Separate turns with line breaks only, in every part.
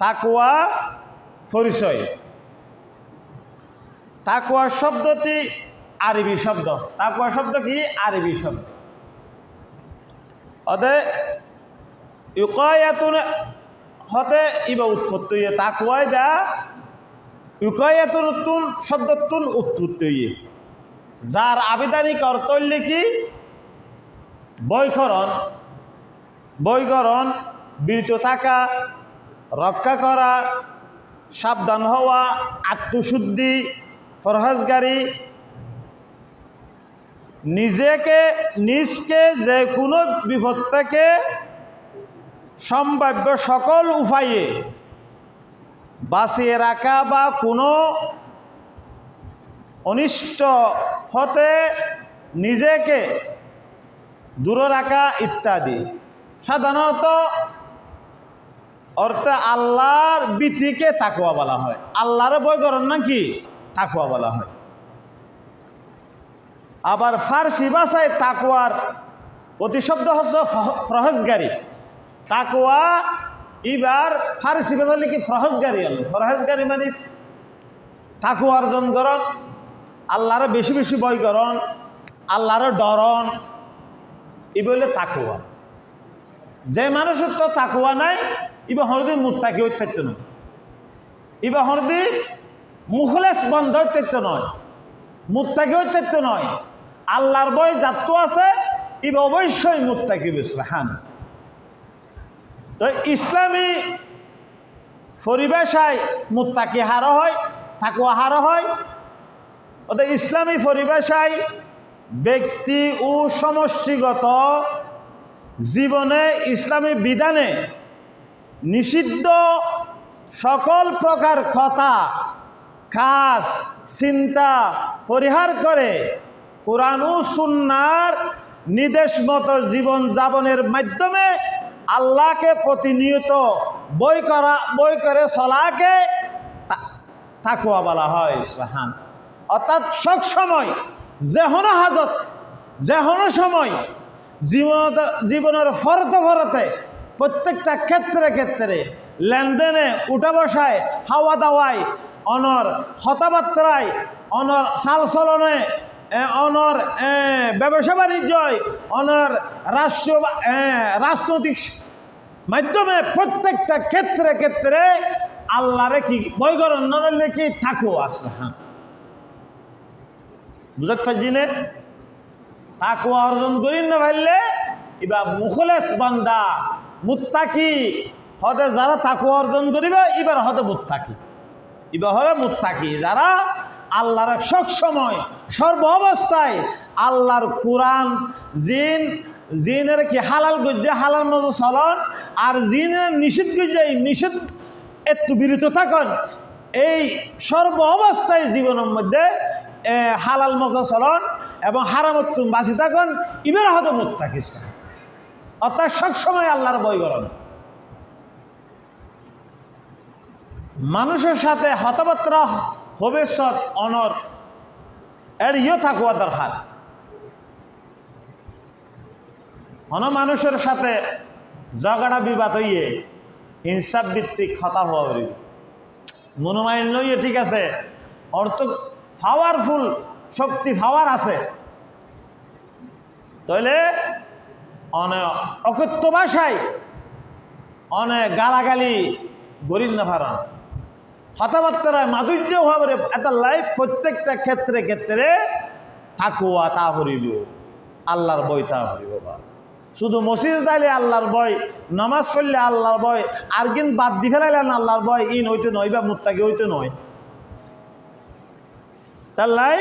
তাকওয়া পরিচয়। তাকওয়া শব্দটি আরবি শব্দ। তাকওয়া শব্দ কি? আরবি শব্দ। অতএব ইউকায়াতুন হতে ইবা উৎপত্তি। তাকওয়া বা ইউকায়াতুন শব্দতুন উৎপত্তি, যার আবিধানিক অর্থ হইলে কি? বৈকরণ। বৈকরণ, বিরত থাকা, রক্ষা করা, সাবধান হওয়া, আত্মশুদ্ধি, ফরহেজগারি, নিজকে যে কোনো বিপদ থেকে সম্ভাব্য সকল উপায়ে বাঁচিয়ে রাখা বা কোনো অনিষ্ট হতে নিজেকে দূরে রাখা ইত্যাদি। সাধারণত অর্থে আল্লাহর ভীতিকে তাকওয়া বলা হয়। আল্লাহর ভয় করেন নাকি তাকওয়া বলা হয়। আবার ফার্সি ভাষায় তাকওয়ার প্রতিশব্দ হচ্ছে ফরহেজগারি। তাকওয়া এবার ফার্সি ভাষা লিখি ফরহেজগারি হল। ফরহেজগারি মানে তাকওয়া অর্জন করন, আল্লাহর বেশি বেশি ভয় করন, আল্লাহর ডরন, এই বলে তাকওয়া। যে মানুষের তো তাকওয়া নাই, ইবা হরদি মুত্তাকি হইতে নয়, ইবা হরদি মুখলেস বন্ধ হইতে নয়, মুত্তাকি হইতে নয়। আল্লাহর ভয় যাত্রা আছে, ইবা অবশ্যই মুত্তাকি বিসলাহান। তো ইসলামী পরিভাষায় মুত্তাকি হারা হয়, তাকওয়া হারা হয়। অর্থাৎ ইসলামী পরিভাষায় ব্যক্তি ও সমষ্টিগত জীবনে ইসলামী বিধানে নিষিদ্ধ সকল প্রকার কথা, কাজ, চিন্তা পরিহার করে কোরআন ও সুন্নাহর নির্দেশ মতো জীবন যাপনের মাধ্যমে আল্লাহকে প্রতিনিয়ত বই করে চলাকে তাকওয়া বলা হয়। সুবহান। অর্থাৎ সব সময় যেহনো হাজত, যেহনো সময় জীবনের ফরতে প্রত্যেকটা ক্ষেত্রে লেনদেনে, উঠা বসায়, হাওয়া দাওয়ায়, অনর কথাবার্তায়, অনর চালচলনে, অনর ব্যবসা বাণিজ্যয়, অনর রাজনৈতিক মাধ্যমে প্রত্যেকটা ক্ষেত্রে আল্লাহরে কি ভয় করেন না কি তাকওয়া আছে। হ্যাঁ, বুঝতে পারছি না? তাকওয়া অর্জন করি না পারলে এবার মুখলেস বান্দা মুত্তাকি হতে, যারা তাকওয়া অর্জন করিবে এবার হতে মুত্তাকি। এবার হলে মুত্তাকি যারা আল্লাহর সব সময় সর্ব অবস্থায় আল্লাহর কোরআন, জিনের কি হালাল গজ্জে হালাল মতো চলন, আর জিনের নিষিদ্ধ গজ্জে নিষিদ্ধ একটু বিরত থাকুন। এই সর্ব অবস্থায় জীবনের মধ্যে হালাল মতো চলন এবং হারামত বাঁচি থাকুন, এবার হতে মুত্তাকি। অর্থাৎ সবসময় আল্লাহর ভয় করেন। মানুষের সাথে হতবার্তা ভবিষ্যৎ অনর এড়িয়ে থাকুয়া দরকার। মানুষের সাথে ঝগড়া বিবাদ হইয়ে হিংসা ভিত্তিক হতা হওয়া পারিব। মনোমাইল লইয়ে ঠিক আছে, অর্থ পাওয়ারফুল শক্তি পাওয়ার আছে, তাহলে অনেক অকথ্য ভাষায় অনেক গালাগালি গরিব না ভাড়া কথাবার্তায় মাধুর্য ভাবে এটা লাইফ প্রত্যেকটা ক্ষেত্রে তাকওয়া তা করিব, আল্লাহর ভয় তা করিব। শুধু মসজিদে যাইলে আল্লাহর ভয়, নামাজ পড়লে আল্লাহর ভয়, আর কিন্তু বাদ দি ফেলাইলেন আল্লাহর ভয়, ইন হইতে নয় বা মুত্তাকি হইতে নয়। তার লাই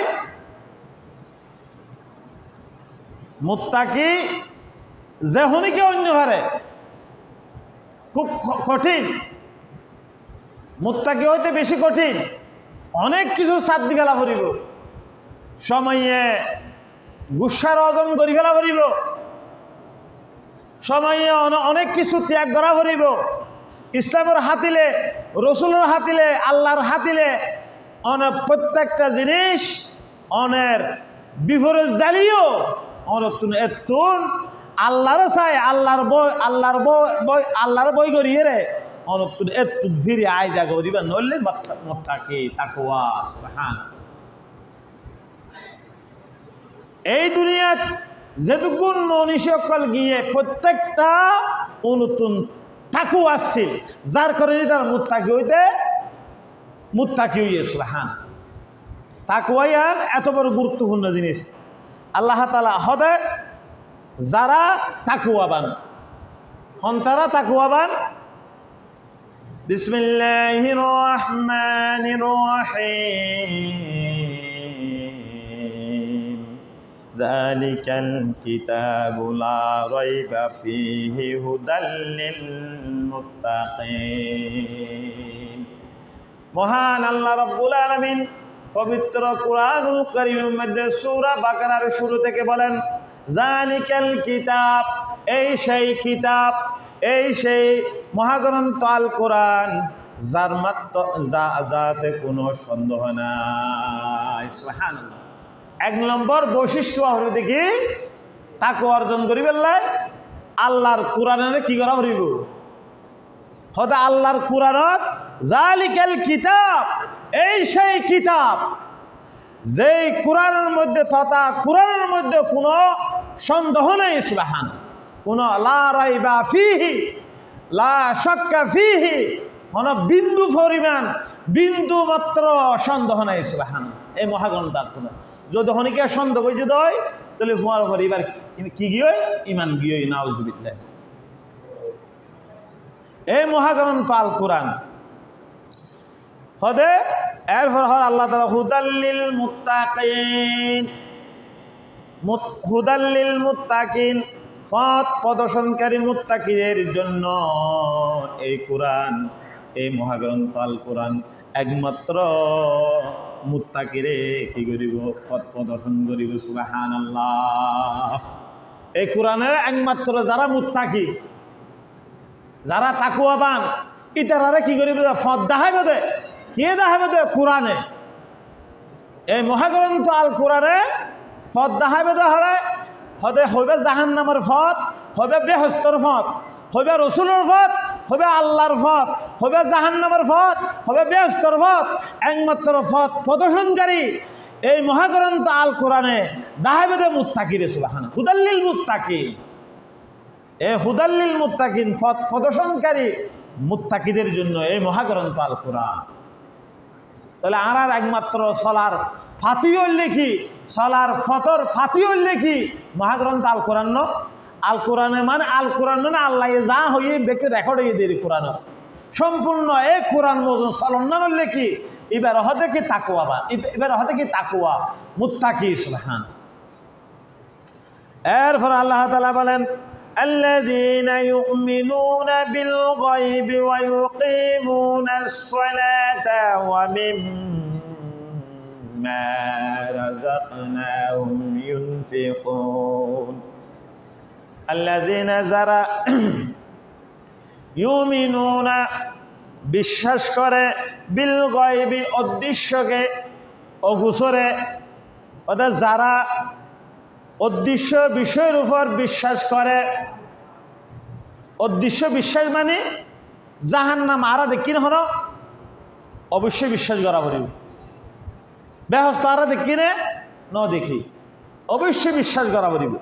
মুত্তাকি যে হনিকে অন্য হারে খুব কঠিন, মুত্তাকি হইতে বেশি কঠিন। অনেক কিছু সাত দি ফেলা করিব, সময়ে গুসার অদম করি ফেলা করিব, সময়ে অনেক কিছু ত্যাগ করা করিব। ইসলামের হাতিলে, রসুলের হাতিলে, আল্লাহর হাতিলে অনেক প্রত্যেকটা জিনিস অনেক বিফরে জ্বালিয়েও এতুন আল্লাহর চাই, আল্লাহর বই করিয়ে রে অনুত্তর একটু ধীরে আয় জায়গা দিবা নইলে মুত্তাকি তাকওয়া সুবহান। এই দুনিয়াত যেটুকুন মনীষীসকল গিয়ে প্রত্যেকটা অনুতুন তাকওয়া আসছিল, যার কারণে তার মুত্তাকি হইয়ে সুবহান। তাকওয়া আর এত বড় গুরুত্বপূর্ণ জিনিস। আল্লাহ তাআলা হদে যারা তাকওয়াবান হন তারা তাকওয়াবান। বিসমিল্লাহির রহমানির রহিম যালিকাল কিতাবু লা রাইবা ফীহি হুদাল লিল মুত্তাকিন। মহান আল্লাহ রাব্বুল আলামিন পবিত্র কুরআনুল কারীমের মধ্যে সূরা বাকারার শুরু থেকে বলেন, যালিকাল কিতাব, এই সেই কিতাব, এই সেই মহাগ্রন্থ আল কোরআন, যার যাতে কোনো সন্দেহ নাই। সুবহানাল্লাহ। এক নম্বর বৈশিষ্ট্য হলো দেখি তাকওয়া অর্জন করিবেন লাই আল্লাহর কোরআনের কি করা হইব, হদা আল্লাহর কোরআনত যালিকাল কিতাব, এই সেই কিতাব যেই কোরআনের মধ্যে তথা কোরআনের মধ্যে কোনো সন্দেহ নেই। সুবহান। কোনো লা রাইবা ফিহি, লা শাক্কা ফিহি, কোনো বিন্দু পরিমাণ বিন্দু মাত্র সন্দেহ নাই। সুবহান। এই মহাগ্রন্থ কোন যদি হনিকে সন্দেহ করে যদি হয় তাহলে হুয়ার উপর এবার কি গিয়ে ইমান গিয়ে নাউজুবিল্লাহ। এই মহাগ্রন্থ আল কোরআন হদে এরপর হল আল্লাহ তাআলা হুদাল্লিল মুত্তাকিন, হুদাল্লিল মুত্তাকিন, পথ প্রদর্শনকারী মুত্তাকিদের জন্য এই কোরআন, এই মহাগ্রন্থ আল কোরআন একমাত্র মুত্তাকিরে কি করিব, পথ প্রদর্শন করিব। সুবহানাল্লাহ। এই কোরআনে একমাত্র যারা মুত্তাকি, যারা তাকওয়াবান, ইতারারে কি করিব, পথ দেখাইবে দে। কে দেখাইবে দে? কোরআনে। এই মহাগ্রন্থ আল কোরআনে পথ দেখাইবে দে হদে হইবে জাহান্নামের পথ, হইবে বেহেশতের পথ, হইবে রসুলের পথ, হইবে আল্লাহর পথ, হইবে জাহান্নামের পথ, হইবে বেহেশতের পথ। একমাত্র পথ প্রদর্শনকারী এই মহাগ্রন্থ আল কোরআনে দেখাইবে দে মুত্তাকিরে। সুবহানাল্লাহ। হুদাল্লিল মুত্তাকিন, এই হুদাল্লিল মুত্তাকিন, পথ প্রদর্শনকারী মুত্তাকিদের জন্য এই মহাগ্রন্থ আল কোরআন। তাহলে আর একমাত্র সলার ফাতি হইলে কি, সলার ফতর ফাতি হইলে কি মহাগ্রন্থ আল কোরআন। আল কোরআনে মানে আল কোরআন মানে আল্লাহ যা হইয়ে বেকে রেকর্ড হয়ে দেরি কোরআন সম্পূর্ণ এই কোরআন মজুদ চলন না হলে কি এবার হতে কি তাকওয়া, বা এবার হতে কি তাকওয়া মুত্তাকি। সুবহান। এরপর আল্লাহ তাআলা বলেন, الذين يؤمنون بالغيب ويقيمون الصلاة ومما رزقناهم ينفقون। الذين যারা يؤمنون বিশ্বাস করে, বিল গায়বি অদৃশ্যকে অগোচরে, অর্থাৎ যারা অদৃশ্য বিষয়ের উপর বিশ্বাস করে। অদৃশ্য বিশ্বাস মানে জাহান্নাম আরা দেখি না হলো অবশ্যই বিশ্বাস করা পড়িব। বেহস্ত আরা দেখি নে ন দেখি অবশ্যই বিশ্বাস করা পড়িব।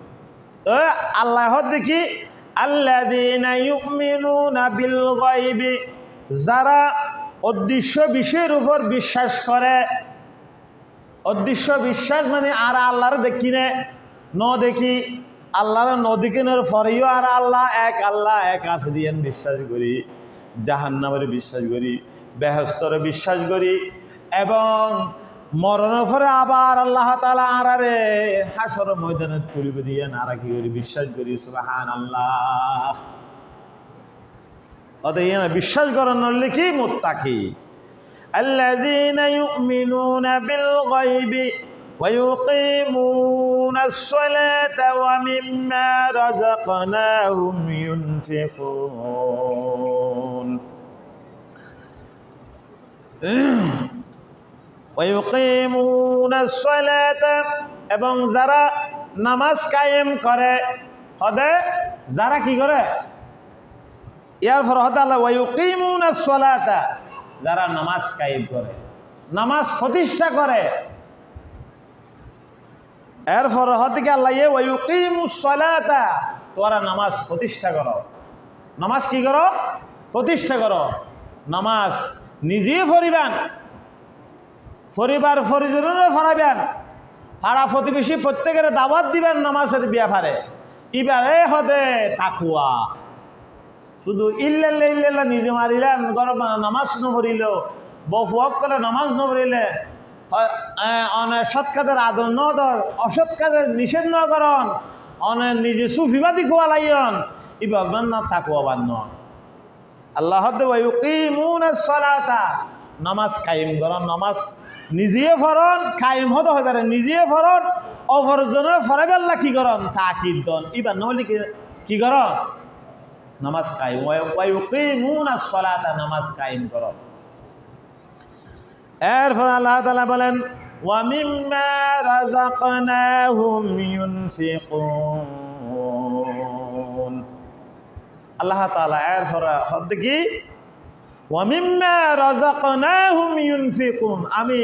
আল্লাহ দেখি আল্লাযীনা ইউমিনুনা বিল গায়বি, যারা অদৃশ্য বিষয়ের উপর বিশ্বাস করে। অদৃশ্য বিশ্বাস মানে আর আল্লাহর দেখি নে ন দেখি, আল্লাহর নদীকেনের পরেও আর আল্লাহ এক আছে দিয়ে বিশ্বাস করি, জাহান্নামের বিশ্বাস করি, বেহেশতের বিশ্বাস করি, এবং মরণের পরে আবার আল্লাহ তাআলা আরারে হাসর ময়দানে তুলিবে দিয়ে আরা কি করি বিশ্বাস করি। সুবহানাল্লাহ। অতএব বিশ্বাস করার হলে কি মুত্তাকি। আল্লাযীনা ইউমিনুনা বিল গায়বি ويقيمون الصلاة ومما رزقناهم ينفقون ويقيمون الصلاة এবং যারা নামাজ কায়েম করে, হদে যারা কি করে ইয়ার পর হতে আল্লাহ ওয়ায়ুকিমুনাস সালাতা, যারা নামাজ কায়েম করে, নামাজ প্রতিষ্ঠা করে। এরপর হতে কি আল্লাহ ওয়ায়ুকিমুস সালাতা, তোরা নামাজ প্রতিষ্ঠা করো। নামাজ কি করো? প্রতিষ্ঠা করো। নামাজ নিজে পড়িবেন, পরিবার পরিজনের পড়াবেন, পাড়া প্রতিবেশী প্রত্যেকের দাওয়াত দিবেন নামাজের ব্যাপারে। এবারে হতে তাকুয়া। শুধু ইল্লাল্লাহ ইল্লাল্লাহ নিজে মারিলেন, নামাজ নপড়িল, বফুয়াক করে নামাজ নপড়িলে, অনেক সৎ কাজের আদর ন দর, অসৎ কাজের নিষেধ ন করন, অনেক নিজে সুফিবাদী খোয়া লাইন, এবার না তাকুয়াবান নয়। আল্লাহ ওয়ায়ুকিমুনাস সালাতা, নামাজ কায়েম করন। নামাজ নিজে ফরন, কায়েম হতে হবে নিজে ফরন, অপরজনের ফরাবেল্লা কি করন তাকিদ দন। এবার নহলে কি কর? নামাজ কায়েম। ওয়ায়ুকিমুনাস সালাতা, নামাজ কায়েম করো। এরপর আল্লাহ তাআলা বলেন ওয়া মিম্মা রাযাকনাহুম ইউনফিকুন। আল্লাহ তাআলা এরপর হচ্ছে কি ওয়া মিম্মা রাযাকনাহুম ইউনফিকুন, আমি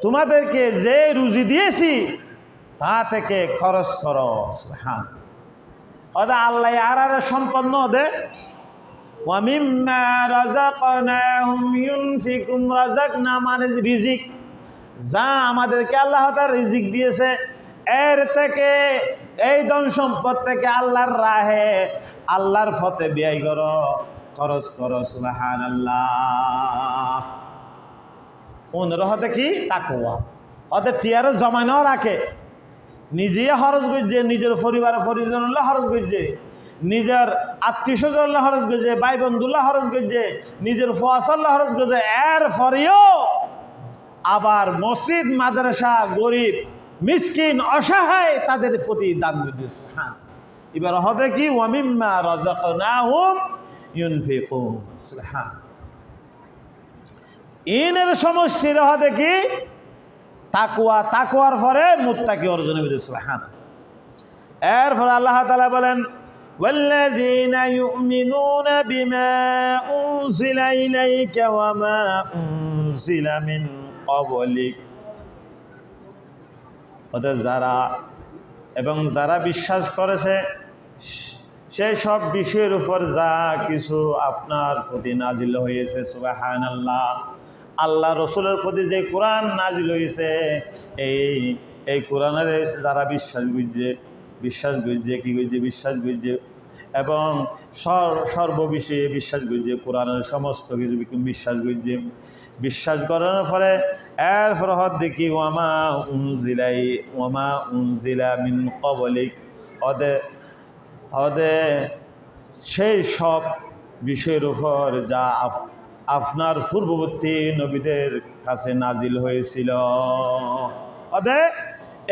তোমাদেরকে যে রুজি দিয়েছি তা থেকে খরচ করো। সুবহানাল্লাহ। ওদা আল্লাহ আর সম্পন্ন দে। ওয়া মিম্মা রাযাকনাহুম ইউনফিকুন, রাযাকনা মানে রিজিক, যা আমাদেরকে আল্লাহ তাআলা রিজিক দিয়েছে এর থেকে, এই ধন সম্পদ থেকে আল্লাহর রাহে, আল্লাহর পথে ব্যয় করো, খরচ করো। সুবহানাল্লাহ। অনুরোধে কি তাকওয়া। ওদের টিয়ারও জমানো রাখে, নিজে খরচ করছে, নিজের পরিবার পরিজনরা খরচ করছে, নিজের আত্মীয় স্বজনরা খরচ করছে, ভাই বন্ধুরা খরচ করছে, নিজের ফসলরা খরচ করছে। এর পরেও আবার মসজিদ মাদ্রাসা, গরিব মিসকিন অসহায় তাদের প্রতি দান করছে। হ্যাঁ, এবার হবে কি ওয়া মিম্মা রাযাকনাহুম ইউনফিকুন। হ্যাঁ, ইনের সমষ্টির হবে কি তাকওয়া, তাকওয়ার পরে মুত্তাকি অর্জন হবে। সুবহানাল্লাহ। এরপর আল্লাহ তাআলা বলেন ওয়াল্লাযীনা ইউমিনুনা বিমা উনজিলা ইলাইকা ওয়া মা উনজিলা মিন ক্বাবলিক, ওদের যারা এবং যারা বিশ্বাস করেছে সেই সব বিষয়ের উপর যা কিছু আপনার প্রতি নাজিল হয়েছে। সুবহানাল্লাহ। আল্লাহ রসুলের প্রতি যে কোরআন নাজিল হয়েছে, এই কোরআনের যারা বিশ্বাস করছে কি করছে? বিশ্বাস করছে এবং সর্ববিষয়ে বিশ্বাস করছে, কোরআনের সমস্ত কিছু বিশ্বাস করছে। বিশ্বাস করার পরে এরপর দেখি ওয়ামা উনজিলা মিন ক্বাবলিক, ওদের সেই সব বিষয়ের উপর যা আপনার পূর্ববর্তী নবীদের কাছে নাজিল হয়েছিল। ওদের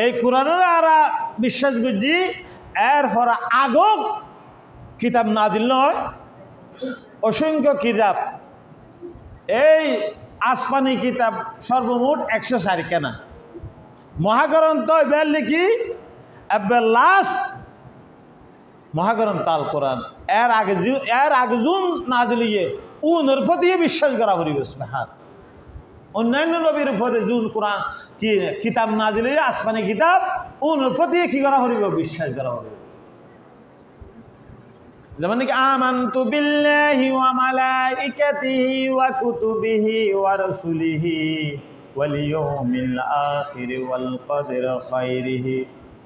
এই কোরআনের আরা বিশ্বাস করছি। এরপর আগক কিতাব নাজিল নয়, অসংখ্য কিতাব, এই আসমানি কিতাব সর্বমোট 104 কেনা মহাগ্রন্থ এবার লিখি এবার লাস্ট মহাগ্রন্থ আল কোরআন। এর আগে জুন নাজিল হইয়ে উনের প্রতি বিশ্বাস করা করিবে। হ্যাঁ, অন্যান্য নবীর উপরে জুন কোরআন কি কিতাব নাজিল হইয়ে আসমানি কিতাব, উনের প্রতি কি করা করিবে? বিশ্বাস করা করিবে। যেমন কি আমানতু বিল্লাহি ওয়া মালাইকাতিহি ওয়া কুতুবিহি ওয়া রাসূলিহি ওয়াল ইয়াউমিল আখির ওয়াল কদরি খায়রিহি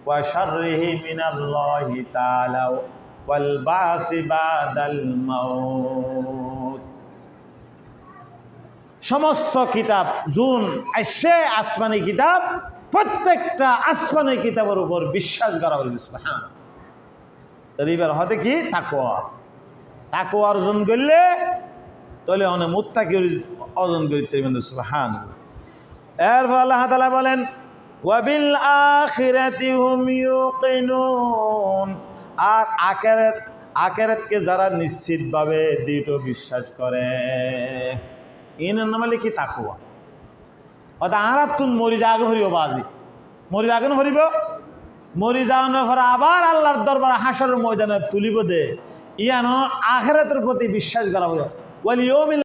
ওয়া শাররিহি মিনাল্লাহি তাআলা ওয়াল বাসি বাদাল মাউত। সমস্ত কিতাব জুন আসে আসমানি কিতাব, প্রত্যেকটা আসমানি কিতাবের উপর বিশ্বাস করা হইবে। সুবহানাল্লাহ। এবার হতে কি তাকওয়া, তাকওয়া অর্জন করলে তাহলে অনেক মুত্তাকি অর্জন করতে পারবেন। সুবহানাল্লাহ। এরপর আল্লাহ তাআলা বলেন ওয়া বিল আখিরাতি হুম ইউকিনুন, আর আখিরাতকে যারা নিশ্চিতভাবে দৃঢ় বিশ্বাস করে, ইনের নাম কি তাকওয়া। অর্থাৎ আর তুন মরি যাগে হরিব বাজি, মরি যাগে হরিব, মরি যাওয়ানোর পরে আবার আল্লাহর দরবারে হাসরের ময়দানে তুলিব দে। ইয়ানো আখেরাতের প্রতি বিশ্বাস করা বলে